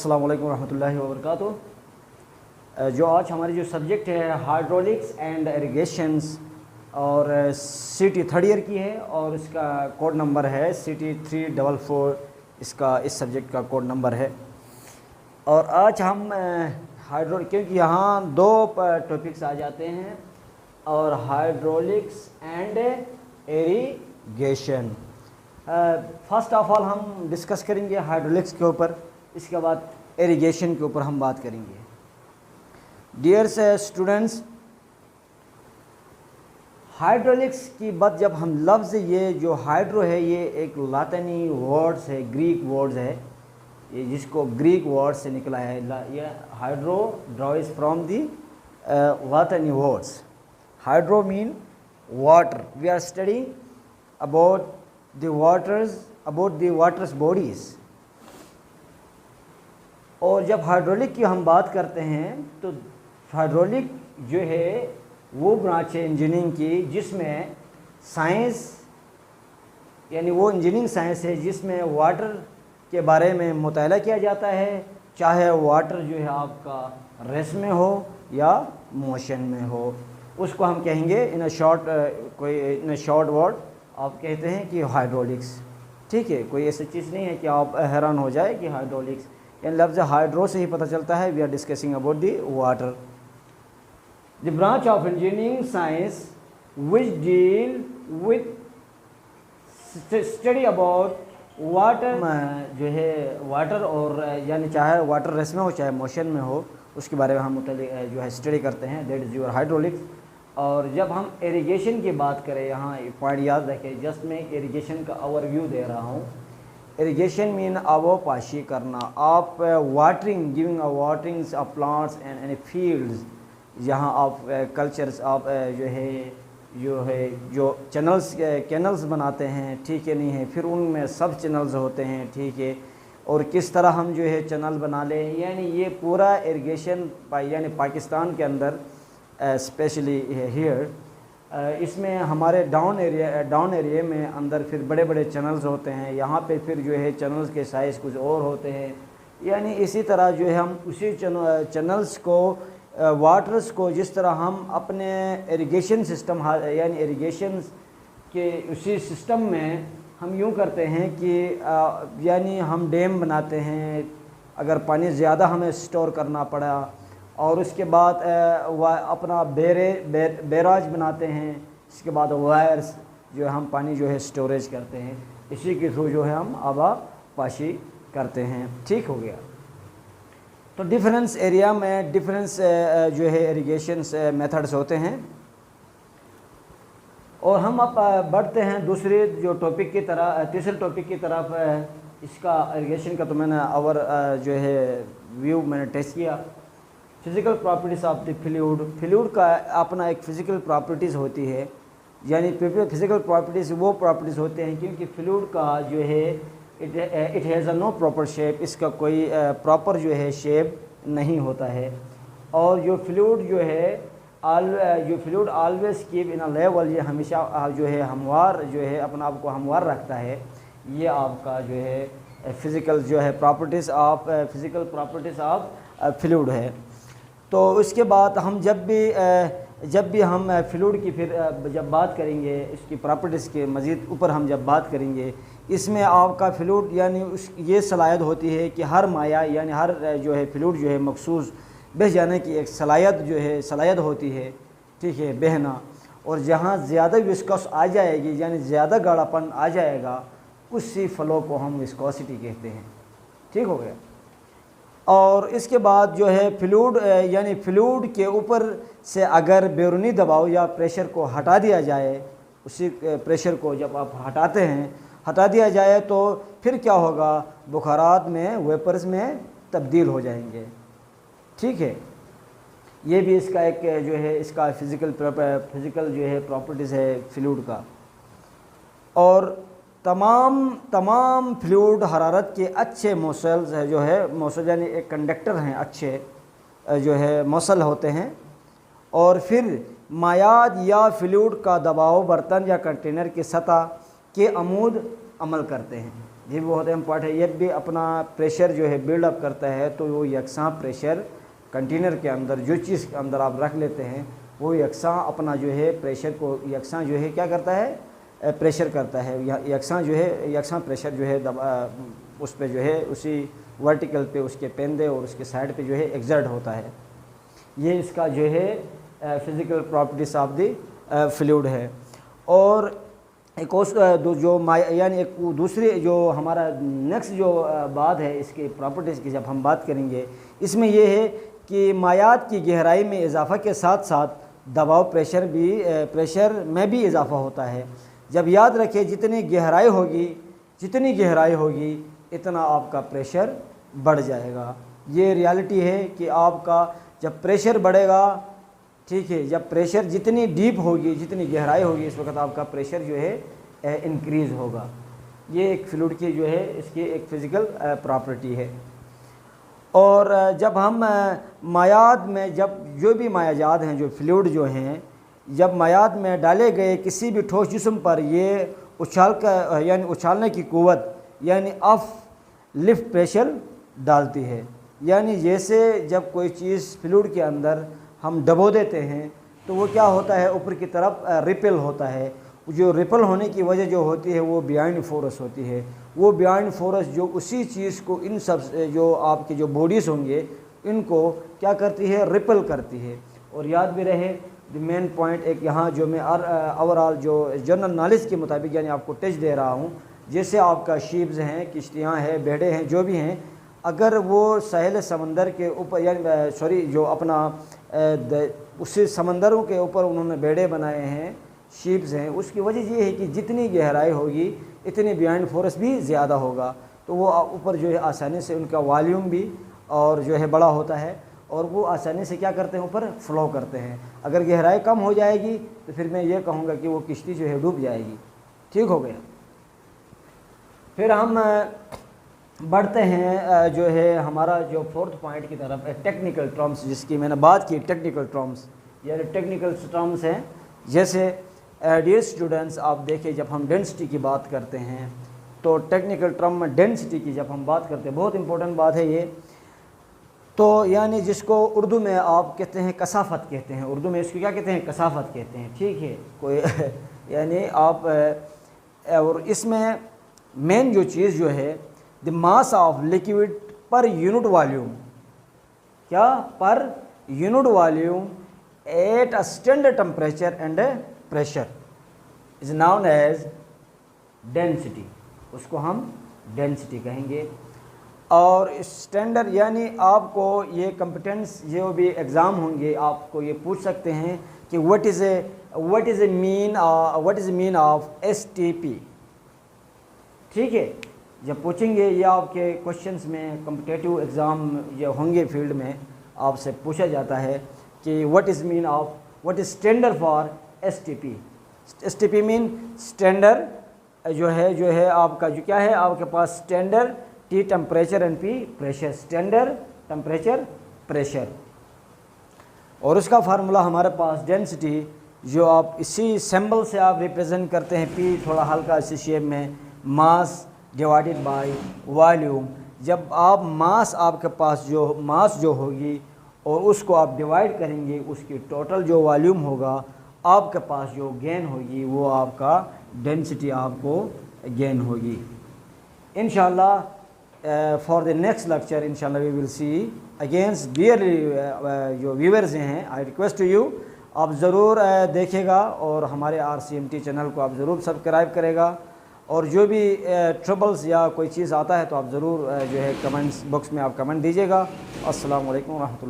अस्सलाम वालेकुम रहमतुल्लाहि व बरकातुहू। जो आज हमारी जो सब्जेक्ट है हाइड्रोलिक्स एंड इरिगेशंस और CT थर्ड ईयर की है और इसका कोड नंबर है CT 344, इसका इस सब्जेक्ट का कोड नंबर है। और आज हम क्योंकि यहाँ दो टॉपिक्स आ जाते हैं और hydraulics and irrigation. First of all हम डिस्कस करेंगे हाइड्रोलिक्स के ऊपर, इसके बाद इरिगेशन के ऊपर हम बात करेंगे। डियर स्टूडेंट्स, हाइड्रोलिक्स की बात जब हम लफ्ज़ ये जो हाइड्रो है ये एक लातिनी वर्ड्स है, ग्रीक वर्ड्स है, ये जिसको ग्रीक वर्ड से निकला है। ये हाइड्रो ड्राइव्स फ्रॉम दी लातिनी words. Hydro mean water. We are studding about the waters bodies. और जब हाइड्रोलिक की हम बात करते हैं तो हाइड्रोलिक जो है वो ब्रांच है इंजीनियरिंग की जिसमें साइंस यानी वो इंजीनियरिंग साइंस है जिसमें वाटर के बारे में मुताला किया जाता है, चाहे वाटर जो है आपका रेस में हो या मोशन में हो। उसको हम कहेंगे इन अ शॉर्ट वर्ड आप कहते हैं कि हाइड्रोलिक्स। ठीक है, कोई ऐसी चीज़ नहीं है कि आप हैरान हो जाए कि हाइड्रोलिक्स, यानी लफ्ज़ हाइड्रो से ही पता चलता है we are discussing about the water. The branch of engineering science which deal with study about water, जो है वाटर और यानी चाहे वाटर रेस में हो चाहे मोशन में हो उसके बारे में हम जो है स्टडी करते हैं, दैट इज़ योर हाइड्रोलिक्स। और जब हम इरिगेशन की बात करें, यहाँ पॉइंट याद रखें, जस्ट मैं इरिगेशन का ओवरव्यू दे रहा हूँ। इरिगेशन मीन आबोपाशी करना, आप watering, giving a waterings of plants and any fields. यहाँ आप कल्चर्स आप जो कैनल्स बनाते हैं, ठीक है नहीं है, फिर उनमें सब चैनल्स होते हैं, ठीक है, और किस तरह हम जो है चैनल बना लें, यानी ये पूरा इरिगेशन यानी पाकिस्तान के अंदर स्पेशली हियर इसमें हमारे डाउन एरिया में अंदर फिर बड़े बड़े चैनल्स होते हैं। यहाँ पे फिर जो है चैनल्स के साइज़ कुछ और होते हैं, यानी इसी तरह जो है हम उसी चैनल्स को वाटर्स को जिस तरह हम अपने इरिगेशन सिस्टम यानी इरिगेशन के उसी सिस्टम में हम यूँ करते हैं कि यानी हम डैम बनाते हैं, अगर पानी ज़्यादा हमें स्टोर करना पड़ा, और उसके बाद अपना बैराज बनाते हैं, इसके बाद वायर्स जो है हम पानी जो है स्टोरेज करते हैं, इसी के थ्रू जो है हम आबापाशी करते हैं। ठीक हो गया। तो डिफरेंस एरिया में डिफरेंस जो है इरिगेशन मेथड्स होते हैं। और हम अब बढ़ते हैं दूसरे जो टॉपिक की तरह, तीसरे टॉपिक की तरफ। इसका इरिगेशन का तो मैंने जो है व्यू मैंने टेस्ट किया। Physical properties of the fluid का अपना एक फ़िज़िकल प्रॉपर्टीज़ होती है, यानी फिज़िकल प्रॉपर्टीज़ वो प्रॉपर्टीज़ होते हैं क्योंकि फ्लूइड का जो है it has a no proper shape, इसका कोई प्रॉपर जो है शेप नहीं होता है। और जो फ्लूइड जो है always keep in a level, ये हमेशा जो है हमवार जो है अपना आप को हमवार रखता है। ये आपका जो है फ़िज़िकल जो है properties of physical properties of fluid है। तो उसके बाद हम जब भी हम फ्लूइड की फिर जब बात करेंगे, इसकी प्रॉपर्टीज़ के मज़ीद ऊपर हम जब बात करेंगे, इसमें आपका फ्लूइड यानी ये सलाहियत होती है कि हर माया यानी हर जो है फ्लूइड जो है मखसूस बह जाने की एक सलाहियत होती है, ठीक है, बहना। और जहाँ ज़्यादा विस्कोस आ जाएगी यानी ज़्यादा गाढ़ापन आ जाएगा, उसी फ्लो को हम विस्कोसिटी कहते हैं। ठीक हो गया। और इसके बाद जो है फ्लूइड यानी फ्लूइड के ऊपर से अगर बैरूनी दबाव या प्रेशर को हटा दिया जाए, उसी प्रेशर को जब आप हटा दिया जाए तो फिर क्या होगा, बुखारात में वेपर्स में तब्दील हो जाएंगे। ठीक है, ये भी इसका एक जो है इसका फिज़िकल जो है प्रॉपर्टीज़ है फ्लूइड का। और तमाम फ्लूइड हरारत के अच्छे मॉसल्स है, जो है मॉसल यानी एक कंडक्टर हैं, अच्छे जो है मॉसल होते हैं। और फिर मायाद या फ्लूइड का दबाव बर्तन या कंटेनर की सतह के अमूद अमल करते हैं। یہ بھی بہت اہم پارٹ ہے. یہ بھی اپنا پریشر جو ہے بلڈ اپ کرتا ہے, تو وہ یکساں پریشر کنٹینر کے اندر جو چیز کے اندر آپ رکھ لیتے ہیں وہ یکساں اپنا جو ہے پریشر کو یکساں جو ہے کیا کرتا ہے, پریشر کرتا ہے, یکساں جو ہے یکساں پریشر جو ہے اس پہ جو ہے اسی ورٹیکل پہ اس کے پیندے اور اس کے سائڈ پہ جو ہے ایگزرٹ ہوتا ہے. یہ اس کا جو ہے physical properties of the fluid ہے. اور ایک جو یعنی ایک دوسری جو ہمارا نیکسٹ جو بات ہے اس کی پراپرٹیز کی جب ہم بات کریں گے, اس میں یہ ہے کہ مایعات کی گہرائی میں اضافہ کے ساتھ ساتھ دباؤ پریشر میں بھی اضافہ ہوتا ہے. جب یاد رکھیں جتنی گہرائی ہوگی اتنا آپ کا پریشر بڑھ جائے گا. یہ ریالٹی ہے کہ آپ کا جب پریشر بڑھے گا, ٹھیک ہے, جب پریشر جتنی ڈیپ ہوگی جتنی گہرائی ہوگی اس وقت آپ کا پریشر جو ہے انکریز ہوگا. یہ ایک فلوئڈ کی جو ہے اس کی ایک فزیکل پراپرٹی ہے. اور جب ہم مایعات میں جو بھی مائع جات ہیں جو فلوئڈ جو ہیں جب مایعات میں ڈالے گئے کسی بھی ٹھوس جسم پر یہ اچھالنے کی قوت یعنی آف لفٹ پریشر ڈالتی ہے. یعنی جیسے جب کوئی چیز فلوئڈ کے اندر ہم ڈبو دیتے ہیں تو وہ کیا ہوتا ہے, اوپر کی طرف ریپل ہوتا ہے. جو ریپل ہونے کی وجہ جو ہوتی ہے وہ بیہائنڈ فورس ہوتی ہے. وہ بیہائنڈ فورس جو اسی چیز کو ان سب جو آپ کے جو باڈیز ہوں گے ان کو کیا کرتی ہے, ریپل کرتی ہے. اور یاد بھی رہے مین پوائنٹ ایک یہاں جو میں اوور آل جو جنرل نالج کے مطابق یعنی آپ کو ٹچ دے رہا ہوں, جیسے آپ کا شیپز ہیں, کشتیاں ہیں, بیڑے ہیں, جو بھی ہیں, اگر وہ ساحل سمندر کے اوپر یعنی جو اپنا اسی سمندروں کے اوپر انہوں نے بیڑے بنائے ہیں, شیپز ہیں, اس کی وجہ یہ ہے کہ جتنی گہرائی ہوگی اتنی بیہائنڈ فورس بھی زیادہ ہوگا, تو وہ اوپر جو ہے آسانی سے ان کا والیوم بھی اور جو ہے بڑا ہوتا ہے اور وہ آسانی سے کیا کرتے ہیں اوپر فلو کرتے ہیں. اگر گہرائی کم ہو جائے گی تو پھر میں یہ کہوں گا کہ وہ کشتی جو ہے ڈوب جائے گی. ٹھیک ہو گیا. پھر ہم بڑھتے ہیں جو ہے ہمارا جو فورتھ پوائنٹ کی طرف ہے, ٹیکنیکل ٹرمز, جس کی میں نے بات کی. ٹیکنیکل ٹرمز یعنی ٹیکنیکل ٹرمز ہیں, جیسے ڈیئر اسٹوڈنٹس آپ دیکھیں جب ہم ڈینسٹی کی بات کرتے ہیں تو ٹیکنیکل ٹرم میں ڈینسٹی کی جب ہم بات کرتے ہیں بہت امپورٹنٹ بات ہے یہ. تو یعنی جس کو اردو میں آپ کہتے ہیں کثافت کہتے ہیں, اردو میں اس کو کیا کہتے ہیں, کثافت کہتے ہیں. ٹھیک ہے, کوئی یعنی آپ اور اس میں مین جو چیز جو ہے the mass of liquid per unit volume, کیا per unit volume at a standard temperature and pressure is known as density. اس کو ہم ڈینسٹی کہیں گے. اور اسٹینڈرڈ یعنی آپ کو یہ کمپٹنس جو بھی ایگزام ہوں گے آپ کو یہ پوچھ سکتے ہیں کہ what is the mean of STP. ٹھیک ہے, جب پوچھیں گے یہ آپ کے کوشچنس میں کمپٹیٹیو ایگزام جو ہوں گے فیلڈ میں آپ سے پوچھا جاتا ہے کہ what is standard for STP. STP mean standard جو ہے آپ کا جو کیا ہے آپ کے پاس standard T temperature and P pressure, standard temperature pressure. اور اس کا فارمولہ ہمارے پاس ڈینسٹی جو آپ اسی سمبل سے آپ ریپرزینٹ کرتے ہیں, P تھوڑا ہلکا اسی شیپ میں, ماس ڈیوائڈیڈ بائی والیوم. جب آپ ماس آپ کے پاس جو ماس جو ہوگی اور اس کو آپ ڈیوائڈ کریں گے اس کی ٹوٹل جو والیوم ہوگا آپ کے پاس جو گین ہوگی وہ آپ کا ڈینسٹی آپ کو گین ہوگی. انشاءاللہ فار دی نیکسٹ لیکچر انشاءاللہ وی ول سی اگینسٹ ڈیئرلی جو ویورز ہیں آئی ریکویسٹ ٹو یو آپ ضرور دیکھے گا اور ہمارے RCMT چینل کو آپ ضرور سبسکرائب کرے گا. اور جو بھی ٹربلز یا کوئی چیز آتا ہے تو آپ ضرور جو ہے کمنٹس باکس میں آپ کمنٹ دیجیے گا. السلام علیکم ورحمۃ اللہ.